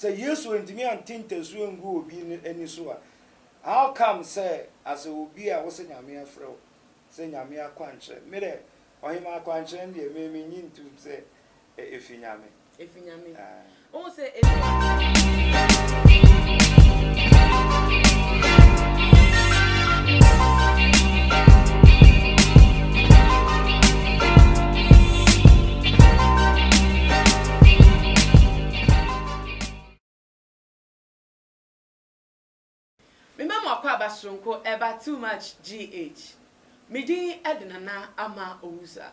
say yes when me and tinte so ngu obi any so how come say as obi a wo se nyame afro say nyame akwanche me de ohima akwanche ndie me nyintu say efinyame o say Basronko eba too much GH. Midi edinana ama ouza.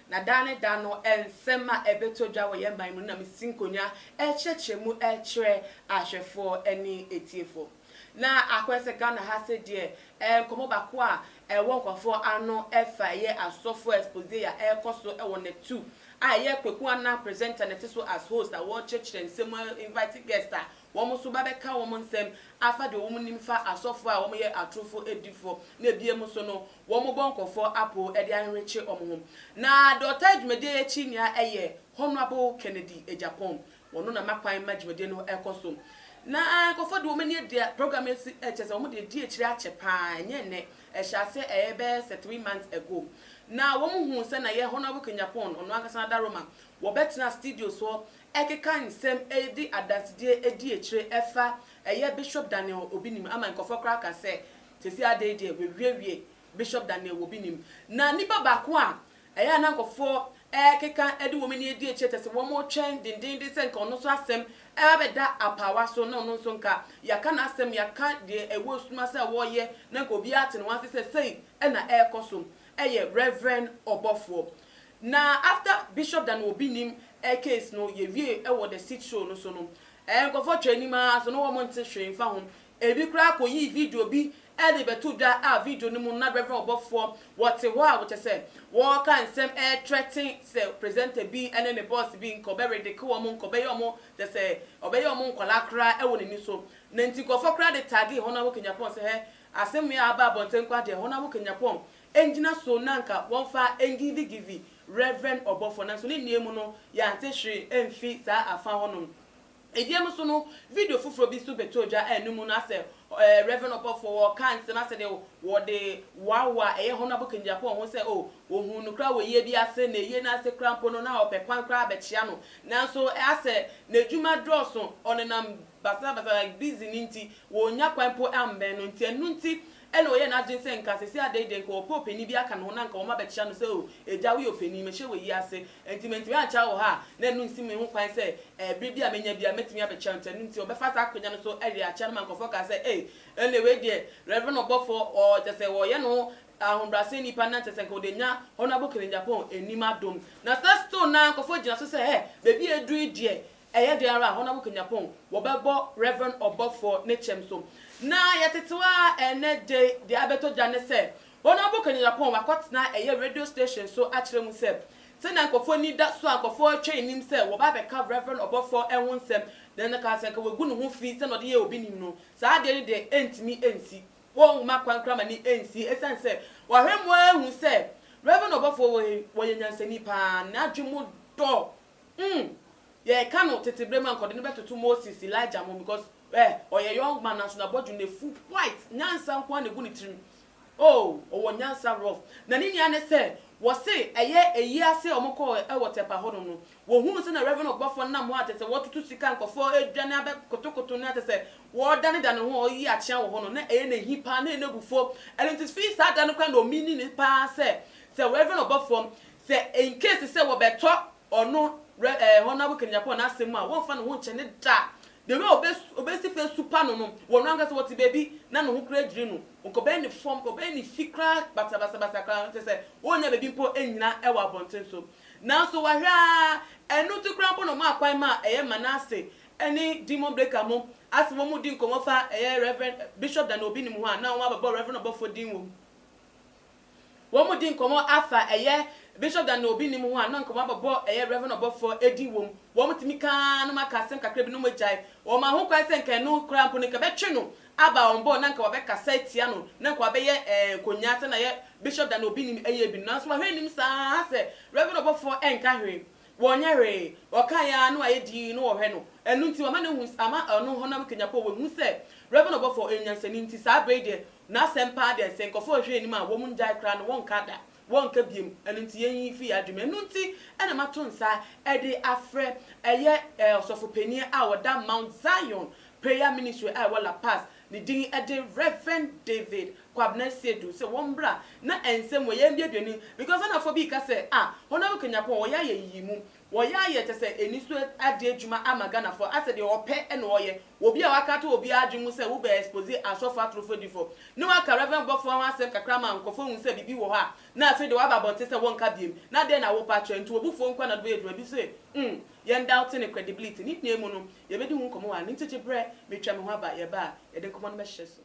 Na dane dano ensema ebetodwa wo ye man mu na mesinkonya echechemu echre ahwefo eni etiefo. Na akwese Ghana ha se de komo bako a ewo nkofo ano efa ye asofo expose ya ekoso ewo ne 2. Aye kweku ana presenter net so as host a wo chechre nsem invite guest a womo so babeka womo nsem afa de womo nimfa asofo a womo ye atrofo edifo na ebiem so no womo bonkofo apo ede anreche omhom na dota dwumede echi nia eye Honorable Kennedy Agyapong wono na makwan majumede no ekoso na kofo de womo ne de program esi echese womo de di echire achepa nyene ehya ebe 3 months ago na womo hu se na ye Honorable Agyapong ono akasa da Roma wo betna studio so ekeka nsem edi adasidie edi echire efa eye Bishop Daniel Obinim ama nkofo kraka se Cecilia D.EAD we Bishop Daniel Obinim na nipa bako a eye na nkofo ekeka edi womeni edi echire tese womo twen dindin de se nka ono so asem beda apawa so na ono so nka yaka na asem yaka de ewo suma se wo ye na nka obi ate no wan se sei na ekoso eye Reverend Obofo na after Bishop Daniel Obinim case no ye wie e wo the sit show no so no nkofo training ma so no wo monte hwe fa ho ebi kra ko yi video bi e de betu da a video ni mu na Reverend Obofo what ho a what say wo kan sem threatening say presenter bi ene ne boss bi nko be ready ko wo mo nko be yo mo they say obey yo mo nkola kra e wo ni so na nti nkofo kra de tag Honorable Agyapong say he asem ya aba bonten kwa de Honorable Agyapong engina so nanka won fa engivi Reverend Obofo na so ni niemu no ya antehwe emfi sa afa honom ediem so no video fufuro bi so betodwa enum no ase Reverend Obofo wo kan se na se de wo de wawa Honorable Agyapong ho se ohun no kra wo ye bi ase na ye na ase krampo no na opekwan kra abechia no nanso ase na djuma droso onenam basa busy ninti wo nya kwanpo ambe no nti enu nti eno ye na jinse nka Cecilia D.EAD nka opo openi bi aka no na nka o ma bechia no se eja we openi me hye we yi ase entimentimi ancha wo ha na enu nsi me ho kwan se bibia amenya bia metimi abechia no ntenu nti obefa sa akonya no so eri acha no man kofo ka se ene we de Reverend Obofo o tese wo ye no ahombrase ni pa na tese nka odenya Honorable Agyapong enima dom na sto na kofo gina so se bebi edu die eye de ara Honorable Agyapong wo bebo Reverend Obofo ne chemso na yatetewa ene de abeto jane se Honorable Agyapong wakotna eye radio station so akire mu se na nkofo ni da so nkofo twa nim se wo ba be ka Reverend Obofo enwo nsem den ka se ka wegu no ho fi se no de ye obi nim no sa de entimi ensi won ma kwankra ma ni ensi esense wo hwemu ahu se Reverend Obofo wo ye nyansani pa na adwemu do ye kanu tetebrema nkode no betoto Moses Elijah mo because oye young man national bodu ne full white nyansa nkwa ne gu ni tirim owo nyansa rough na ni nya ne se wo se eyi ase omko wotepa hono no wo hunu se na Reverend Obofo na mo atese wo tutu sika nkofo edwane abe kotokoto na atese wo dane dane ho oyi achia wo hono na na hipa na enegufo elentis fi sa dane kwa no mini ne pa se Reverend Obofo se in case se wo beto ono Honorable Agyapong na asem a won fa no ho nche ne da the way obesi face super no won anga se what baby na no ho kra giri no nko be ni form ko be ni fikra basa kra se wonya baby mpo enyina e wa bonten so na so wa hwa enu tu kra mpo no ma akwan ma eye manase eni demon breaker mo asemo mu di nko fa eye Reverend Bishop Daniel Obinim ho na won ababo Reverend Obofo din wo mu di nko afa eye Bishop Daniel Obinim ho na nko ababo eye Reverend Obofo edi wom wo mutimi kan no maka sem kakra bi no majai wo ma ho kwa se nka no kra mpo ne ka betwe no aba onbo na nka wabeka site no na nka wabeye konyata na ye Bishop Daniel Obinim eye bi no so hwe nim sa se Reverend Obofo enka hwe wonyere okaya no ayedi no ohwe no enu nti wa ma ne hu ama ono honam kenyapo we hu se reverend obofo enyansani nti sa brede na sempa de senkofo hwe enim a wo mu njai kra no won kada won ka biem enu nti yen fi adwuma enu nti ena mato nsa e de afre eye osofo pani a woda Mount Zion prayer ministry a wala pass ni din e de Reverend David Aseidu se wombra na ensem wo yem biaduani because na for bi ka se honam kenyapo wo ya yimu wo ya ye te se eniso ade adwuma amaga for ase de ope e no oye obi a wakata obi adwumu se wo be expose asofa atrofodifo no aka Reverend bofo wan asem kakra ma nkofo hu se bibi wo ha na afi de waba bonte se wonka biem na de na wo patro nti obufo nkwa na do edura bi se yen doubt in credibility ni nemu no ye bedi hu nkomo wa ni tete bre metwa me ho aba ye ba ye de nkomo no be hye so.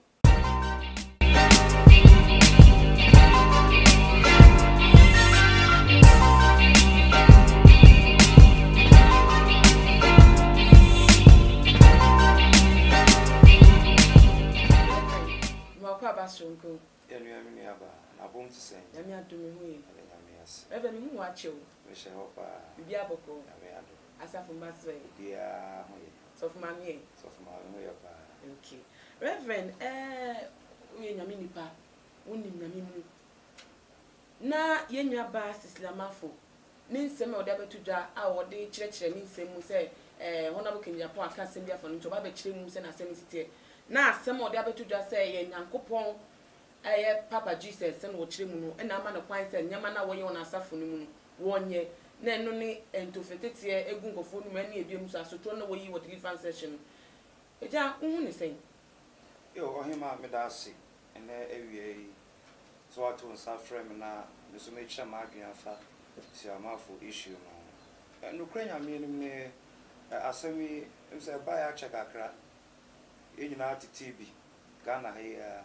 Abasonko enu ami aba na bom tsen yami adumi hu yi yami as ebe mi hu ache o me she hopa bibi aboko yami ado asafu mbaswe bia hu yi so for mami hu ya ba okay Reverend uye nyami nipa woni nyami mu na yenwa ba Cecilia Marfo ni nsem e oda betudwa a wode kirekire ni nsem mu se honabo Agyapong aka sem bia fo no ba be kire mu se na sem sitie na asem ode abetudwa se ye nyankopon papa Jesus se no kire mu no na ama no kwan se nyama na wo ye wona asafo no mu no wonye na eno ni entofetetie egu ngofo no mani ebiem so asotro na wo yi wo deliverance session eja hu ni sen yo ohima medasi ene ewie so ato nsa frame na meso mecha ma adwenfa si amafo issue no no kranya me ne asemi mse ba ya chekakra enyina TTB Ghana here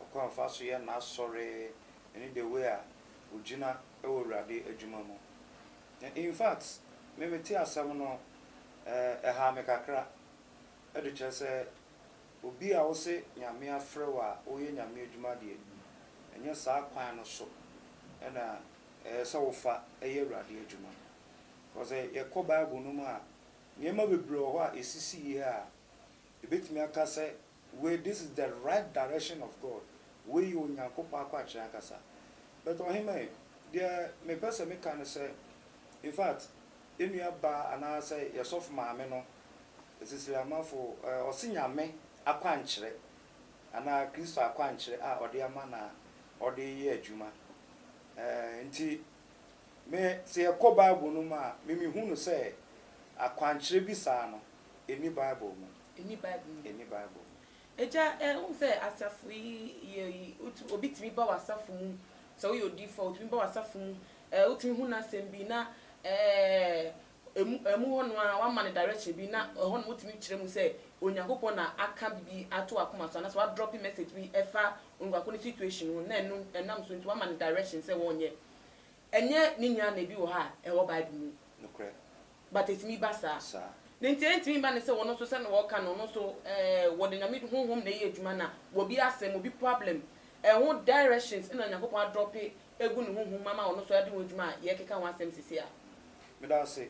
okwa faso ye na sorry any the way ojina ewurade adwuma mu in fact me meti asem no ha me kakra edu chese obi a wo se nyame afre wa oye nyame adwuma de enye saa kwan no so na se wo fa eye urade adwuma because ye ko bible no mu a nyema bebre ho a esisi ye a ebetimi aka say where this is the right direction of God where you nyankopon akwa kire akasa but ohima there me person me can say in fact enu aba ana say yesof maame no Cecilia Marfo osinyame akwa nkire ana Kristo akwa nkire a ode ama na ode ye adwuma nti me se ekọ bible no ma me hu no say akwa nkire bi saa no eni bible mu eni bible eja un say asafu yi obi timi ba wasafu mu so yo default mi ba wasafu mu utimi hu na sembi na emu ho no a wa man direction bi na ho no utimi kire mu say onyankopon na aka bi ato akoma so na so wa drop message bi efa ngwako ni situation na enu enam so nti wa man direction say wonye enye ni nya na bi wo ha wo bible mu no kre but etimi ba sa Nenti ba ne se wono so se no woka no no so wo de nyame honhom na ye adwuma na wo bi asem obi problem ho directions ina nyakopon drop egu ne honhom mama wono so ade wo adwuma ye keka ho asem sisi a me da say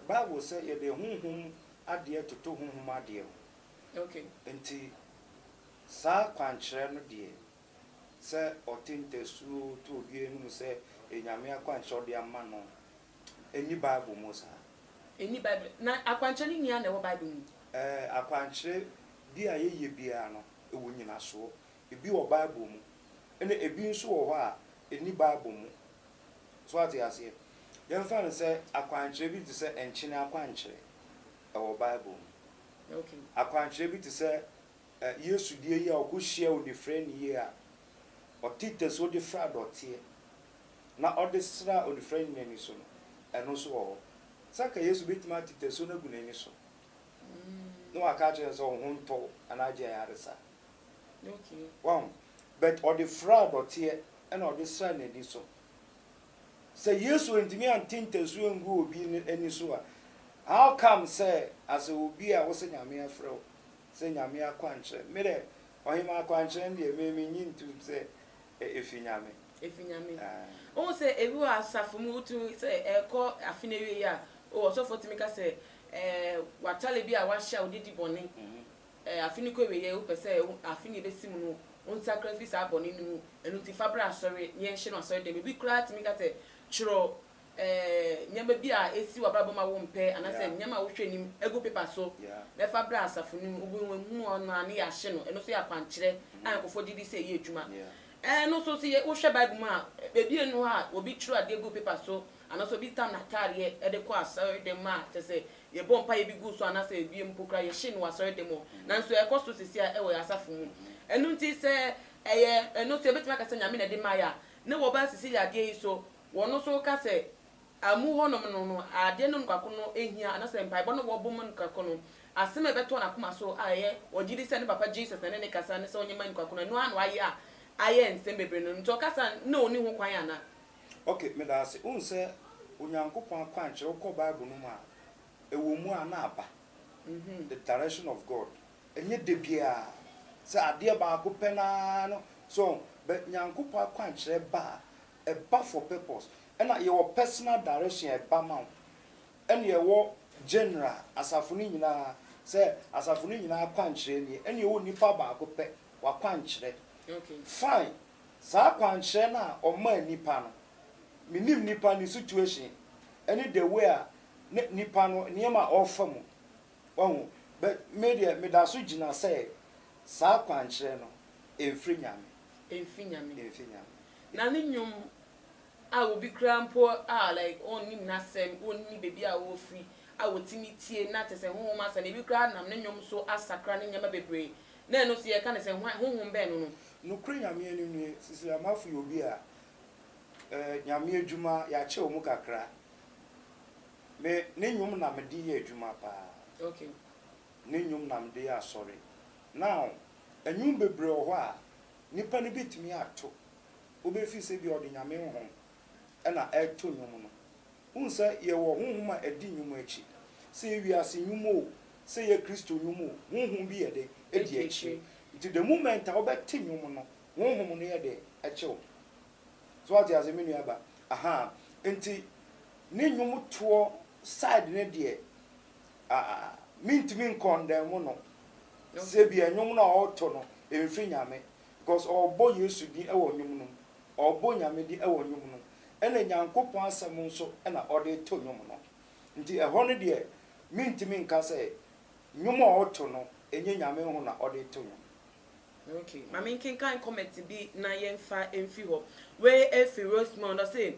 bible say ye de honhom ade toto honhom ade okay enti sa kwankyere no de se otintesu to wie no se enyame akwankyere de ama no eni bible mo sa eni bible na akwankyere ni na wo bible mu akwankyere bi a ye bia no ewo nyina so ebi wo bible mu ene ebi nso wo ho a eni bible mu so ati ase ye mfa no se akwankyere bi ti se enkyene akwankyere wo bible mu okay akwankyere bi ti se yesu die ye okohia wo de friend ye a otites wo de fra dotie na odesra wo de friend ni so no eno so wo saka yesu bitima titeso na gunani so no aka che so honto anaje yaresa okay wow but or the fraud or tie and or the son edi so say yesu ntimi antinteso ngu obi eni so a how come say as obi a wo se nyame afro se nyame akwanche mere ohima akwanche ndi ememi nyintu se efi nyame Efinyame. O say ebi wa asafo mu tu say eko afinewe ya. O so for timika say watale bi a wa hia odidi bone. Afini ko we ye wo pese afini be simu no. On sacrifice abone ni mu. Enu ti fabra asori ye hye no asori de bi kura timika say chiro nyama bi a esi wa brabo ma wo mpe anase nyama wo hwe nim ego paper so be fabra asafo nim obi hu ono ani ya hye no eno so ya pankyere an kofo didi say ye adwuma. No so see wo hwe Bible ma bebi enu a obi chiro ade ego paper so anaso bi tam na tare e de ko asori de ma te say ye bompa ye bi gu so anase ebi mpokra ye hye no asori de mo nanso e kosto sisi a e wo asafo mu enu nti say eno so betima ka say nyame na de ma ya ne wo ba Cecilia de so wono so ka say amu honom no ade no nkako no ehia anase mpaebo no wo bom nkako no asem ebeto na kuma so aye ogidi se ne papa Jesus na ne kasa ne se onyema nkako no anu aye nsem bebre no nto kasa na oni ho kwan ana. Okay, me da se unse onyankopon kwan kire ko Bible no ma ewo mu ana aba the direction of God enye de bia se ade ba ko pena no so but nyankopon kwan kire ba a bar for purpose and your personal direction a bama and your general asafuni nyina say asafuni nyina kwankyere ni and you nipa ba ko pe wa kwankyere. Okay, fine sa kwankyere na o ma nipa no minim nipa ni situation any the way nipa no niema offa mu ohu but media me da so gina say sa kwankyere no emfri nyame na ne nyum a obi krampo a like onni nasem onni bebi a wo free a wotimi tie na te se honhom asa na ebi kra nam ne nyum so asakra ne nyama bebre na eno so ye ka ne se honhom be no no kra nyame ani ni Cecilia Marfo obi a nyame adwuma ya che omu kakra me ne nyum na me di ye adwuma pa. Okay, ne nyum na me di asori now enyum bebre ho a nipa ne bitimi ato obefi se bi odi nyame honhom ena eto nyum no unsa ye wo honhom a edi nyum achi se wi ase nyum o se ye Kristo nyum o honhom bi ye de edi achi to the moment a obeti nyum no honhom no ye de achi so what as me nuaba aha enti ne nyum to side ne de mintimi condemn no se bi nyum na oto no emfi nyame because obo Yesu di ewo nyum no obo nyame di ewo nyum no ena nyankopon asem nso ena ode to nyum no nti eho no de mintimi nka se nyum a oto no enye nyame ho na ode to nyum. Okay, mama kan comment bi na yemfa emfi ho where Exp0ses say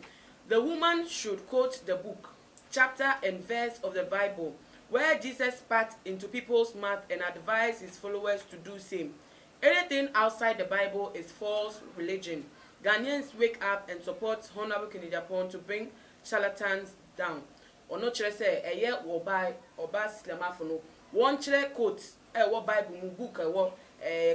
the woman should quote the book, chapter and verse of the Bible where Jesus spat into people's mouth and advised his followers to do same. Anything outside the Bible is false religion. Ghanaians wake up and support Honorable Agyapong to bring charlatans down. Ono chere say eye wo buy oba Cecilia Marfo no one chere quote wo Bible mu book wo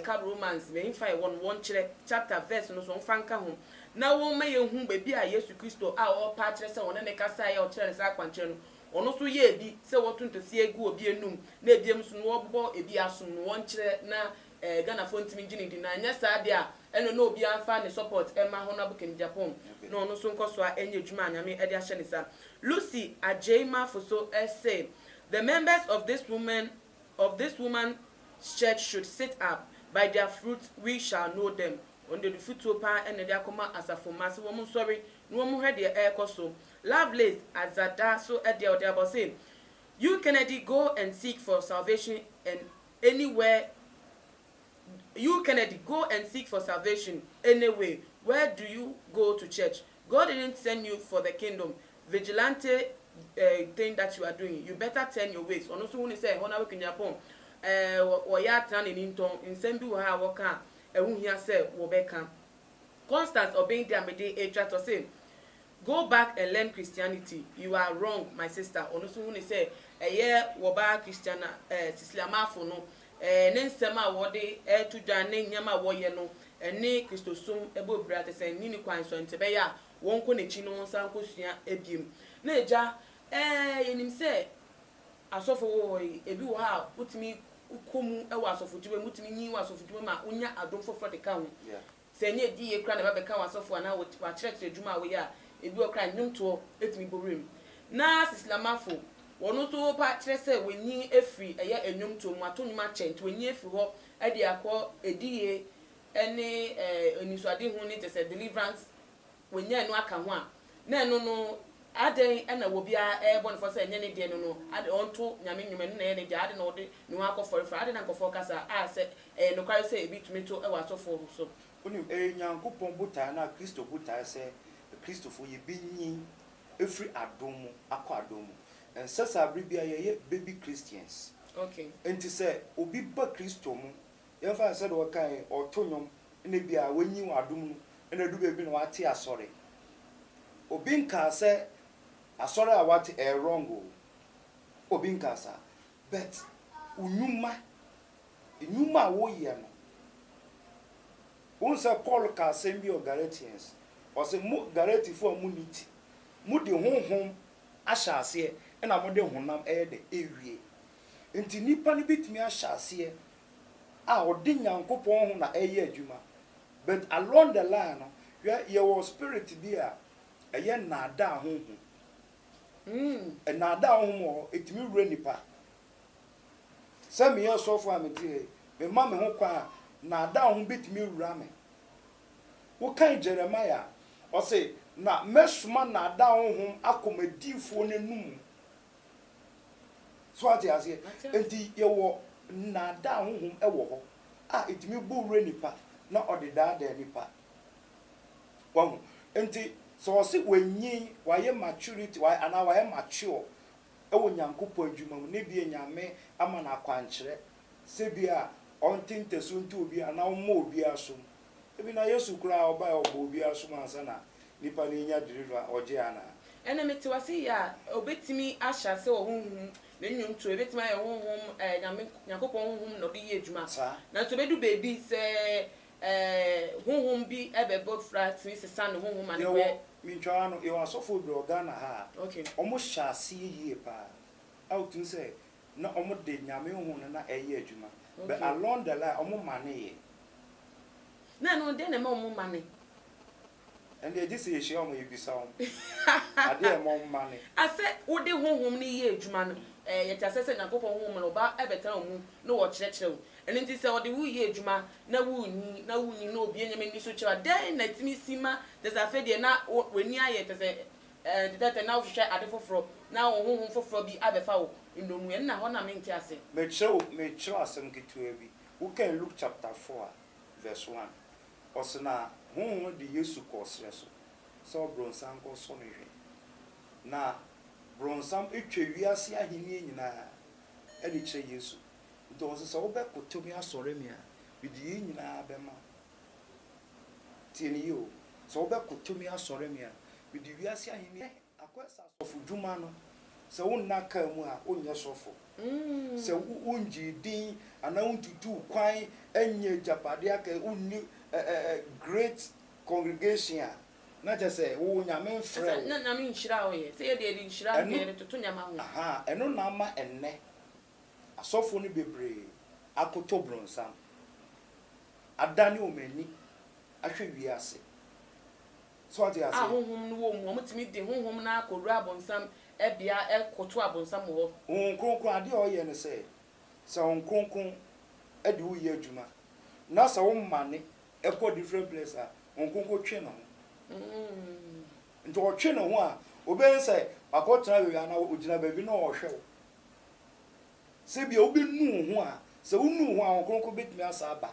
card romance me infa one chere chapter verse no so fanka ho na wo ma ye hu bebi a Yesu Kristo a o pa chere say one ne kasa ye o chere say akwanchere no ono so ye bi say wo tuntosi egu obi enum na ebiem so no wo bobo ebi asom no one chere na Ghana fontimi ngini di na nya sa de a eno no obi anfa ne support Emma Honorable Agyapong no no so nkoso a enye dwuma anyame e de ahye ne sa. Lucy Agyapong so say the members of this woman's church should sit up. By their fruits we shall know them. On the fruit opa and the akoma asafo mase wo sorry no mo hwe de e koso. Lovelace Azada so e de about say you Kennedy go and seek for salvation and anywhere. You Kennedy go and seek for salvation anyway. Where do you go to church? God didn't send you for the kingdom. Vigilante thing that you are doing. You better turn your ways. Ono so when say Honorable Agyapong o ya tran ni nton nsem bi wo ha wo ka ehun hia say wo be kan. Constance obeying the amede ecret to say go back and learn Christianity. You are wrong, my sister. Ono so when say wo ba Christiana Cecilia Marfo no ne nsem a wo de to dwan ne nyama wo ye no ene Kristosum ebo bra te say ni kwan so ntebe ya won ko nechi no san ko sua ebiem na eja yenim say asofo wo ebi wo ha utimi komu e wo asofo tiwe mutimi nyi wo asofo tiwe ma unya adom foforo de ka ho se nye die kra na ba be ka wasofo ana wa church adwuma we ya ebi okra nnwonto etimi borim na Cecilia Marfo wono to pa kire se wenyi efri eye ennwonto mu atonyuma chent wenyi efri ho e de akọ ediye ene enisuade hu ni te se deliverance wenyi enu aka ho a na enu no aden ena wo bia ebo no for se enye ne de no ade onto nyame nwume no na ene de ade no de no akọ for ade na nkofo kasa a se no kware se ebi tumeto e wasofo so onim nyankopon buta na Kristo buta se Kristofo ye binyi efri adomu akọ adomu ensesa bibia ye baby Christians okay enti se obi ba Kristo mu ye fa se do kan otonyom ne bia wanyi adomu na du bebi na wate asore obi nka se asore a wate wrong obi nka sa but unyuma wo ye no unsa Paul ka sembi o Galatians o se mu Galatifo amuniti mu de honhom ahyase e na mo de honam de ewie enti nipa ne bitimi ahyase a odi nyankopon ho na eye adwuma but along the line no your spirit bi a eye na da honhom na da honhom etimi wura nipa sami ye sofo ameti be ma me ho kwa na da honhom bitimi wura me wo kan Jeremiah o se na mesuma na da honhom akomadifo nenum so ati ase enti ye wo na da honhom e wo ho a etimi bo wura nipa na odida da nipa wahu enti so se wenyi waye maturity waye ana waye mature e wo nyankopo adwuma mu ne bie nyame ama na akwankyere se bia ontinteso ntu obi ana mo obi aso ebi na Yesu kura oba obo obi aso ansa na nipa ni nya diriva oje ana ene meti wasi ya obetimi ahya se wo honhom na nnwonto ebetimi aye honhom nyankopon honhom no de ye adwuma na to bedu baby se honhom bi ebebo frat mi se san honhom ane we minchwa no e wasofo bi Ghana ha okay omo hyase yie pa outun say na omo de nyame honhom na eye adwuma but along the line omo mane na no de na omo mane and they just say she omo yebisa omo ade e mo mane ase wo de honhom ni ye adwuma no yeti asese nyankopon honhom no ba ebetara mu no wo kyerɛkyerɛ wo ene nti se wo de wo ye adwuma na wunyi na obi enyame ni so kyerɛ den na timi sima de sa fe de na wani aye te se de na wo hwehwɛ ade foforo na wo honhom foforo bi abefa wo ndomu en na ho na menti ase me kyerɛ asem ketua bi wo kan Luke chapter 4 verse 1 osna honhom de Yesu kɔsrɛ so bronsan kɔ so no hwe na bronsam etwa wiase ahenie nyina e de kyerɛ Yesu ndo so wo be kotomi asɔre me a bidi nyina bɛma tieni yo so wo be kotomi asɔre me a bidi wiase ahenie akwesa sɔfo dwuma no se wo naka mu a onyɛ sɔfo se unji din ana untutu kwan enye japade aka unni great congregation na just wo nyame frɛ na nyame nhyira wo ye se ye de nhyira ne toto nyama ho aha eno na ama enne asɔfo no bebre akoto bronsam adane omani ahwɛ wiase so ade ase honhom no wo mu omutimi de honhom na akowura abonsam ebia ekoto abonsam ho kronkron ade oyɛ ne sɛ kronkron ade wo yɛ adwuma na sɛ wo mane ekɔ different place a kronkron twe no nti o twe no ho a oben sɛ akɔtena we ana ogina baabi na o hwɛ wo sɛ bia obi nu ho a sɛ wo nu ho a kronkron betumi asa aba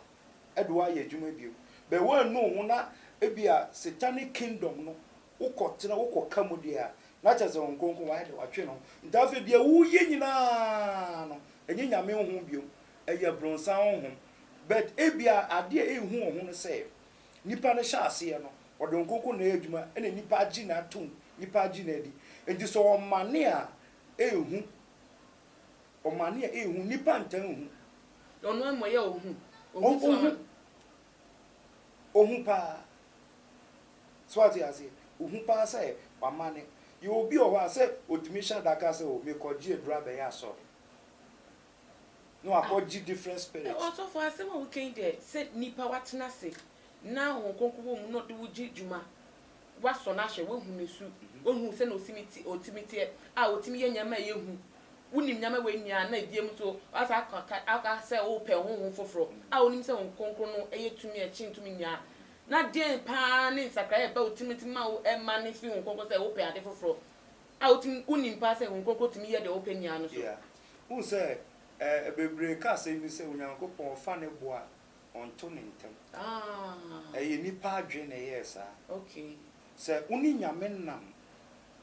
ade wo ayɛ adwuma bio be wo nu ho na ebia satanic kingdom no wokɔtena wokɔka mu dia na kyɛ sɛ kronkron wa de watwe no nti afa bia wo ye nyina no enye nyame ho bio ɛyɛ bronsan ho but ebia ade a ehu ho no sɛ nipa no hyɛ ase no ɔde kronkron na adwuma ɛna nipa agyi na atom nipa agyi na adi enti sɛ ɔmane a ehu ɔmane a ehu nipa ntan hu ɔno mo yɛ ohu pa so ati ase ohu pa sɛ wamane you obi o wa sɛ otumi hyɛ daka sɛ o me kɔgye adura bɛ yɛ asɔ no akɔgye different spirits ɔsɔ for asɛm a wokan de sɛ nipa watena se na ho konko mu no de wuji djuma waso na hye wo hu nesu wo hu se no otimiti a otimi ye nyama ye hu unim nyama we nya na ediem so asa aka se wo pe ho foforo a onim se ho konko no eye tumi e chintumi nya na den pa ne sakra e ba otimiti ma wo e ma ne fi ho konko se wo pe ade foforo a otim unim pa se ho konko tumi ye de wo pe nya no so who say bebre ka say mi say onyankopon fa ne boa onto ne ntem ye nipa adwe ne yes okay say uni nyame nam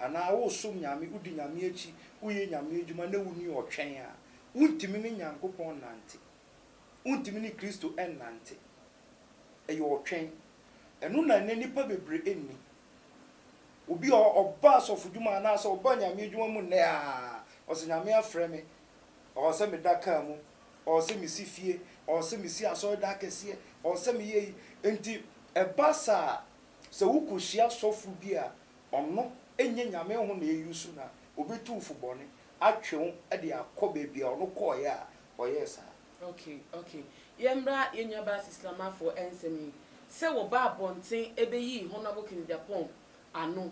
ana wo som nyame udi nyame achi uye nyame adwuma na wuni otwen a untimi ne nyankopon nante untimi ne Kristo nante ye otwen enu na ne nipa bebre enni obi oba sofudwuma na so oba nyame adwuma mu ne o se nyame afre me o se me daka mu o se me sifie o se me si aso da kese o se me ye enti ebasa se wukohia sofu bi a ono enye nyame ho na eyusu na obetu fubone atwe e de akoba bia ono koye a oyesa okay yembra yenyaba Cecilia Marfo ensemi se wo ba bonten ebeyi honorable king Agyapong ano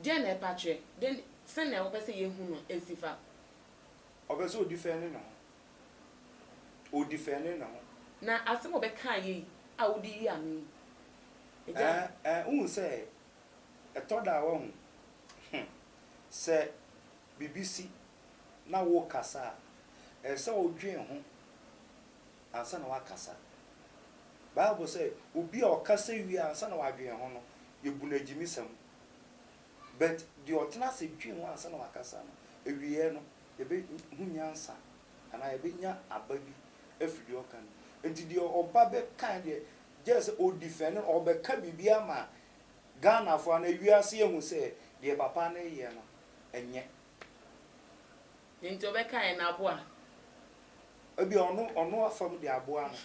de na epatre den se na wo pese ye hu no esifa obese o defend no na asemo be kan yi a wodi yi ami say etoda wo se BBC na wo kasa se o dwen ho ansa na wa kasa Bible say obi a okasa wi ansa na wa dwen ho no yebuna gimisam but the otna se dwen ho ansa na wa kasa no ewiye no ebe hunyansa ana ebe nya ababi afidi okan enti di oba be kan de just o defend or be ka bibia ma Ghana for na wiase ehu se de papa na ye no enye enti obe kan na aboa obi ono afam de aboa no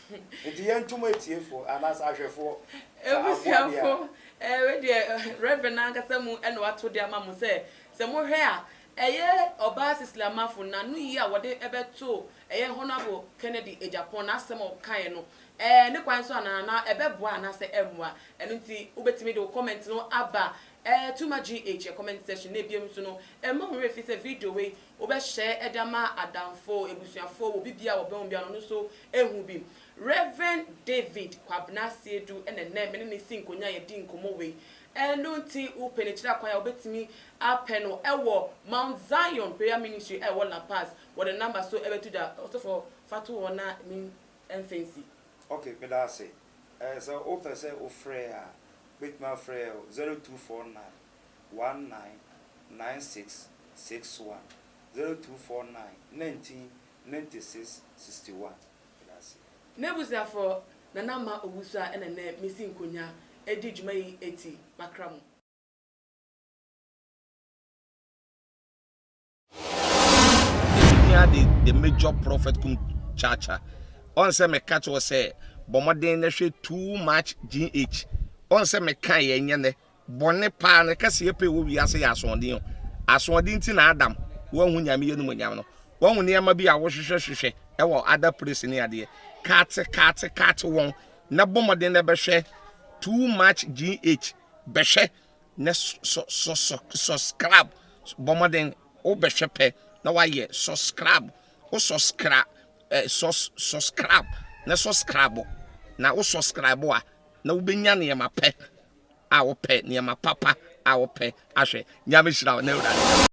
enti ye ntuma etiefo anas ahwefo ebusiafo we de reverend ankasamu eno wato de ama mu se mo hwe a eye oba Cecilia Marfo na no yi a wode ebeto eye honorable Kennedy Agyapong na asem o kan no ne kwan so na ebeboa na se emwa eno nti ubetimi de comment no aba tuma GH comment section na biem so no ma ho refi se video we obe share edama adamfo ebusuafo obi bia obe bia no so ehu bi Reverend David kwabna Aseidu ene me ne sinkonya ye di nkomo we eno nti upenechira kwa ya obetimi apeno ewo Mount Zion prayer ministry ewo La Paz what the number so ebetu da also for fatu ona mean fancy okay me da say so open say o frere bit my frere 0249 199661 0249 199661 nebuza for na nama obusa ene mesi nkonya edi djuma yi eti makramu the major prophet kum chacha on say me catch was say bomoden na hwe too much GH on say me kan ye nyene bone pa na kase ye pe wo wiase ya asonden ti na adam wo hu nyame ye no nyam no wo hu ne ma bi a wo hwehwehwehwe e wo other place ni ade kat won na bomoden na be hwe too much GH be hwe na subscribe bomoden o be hwe pe na wa ye subscribe o subscribe subscribe na subscribe na o subscribe a na wo benya ne ma pe a wo pe ne ma papa a wo pe ahwe nyame hira na ewura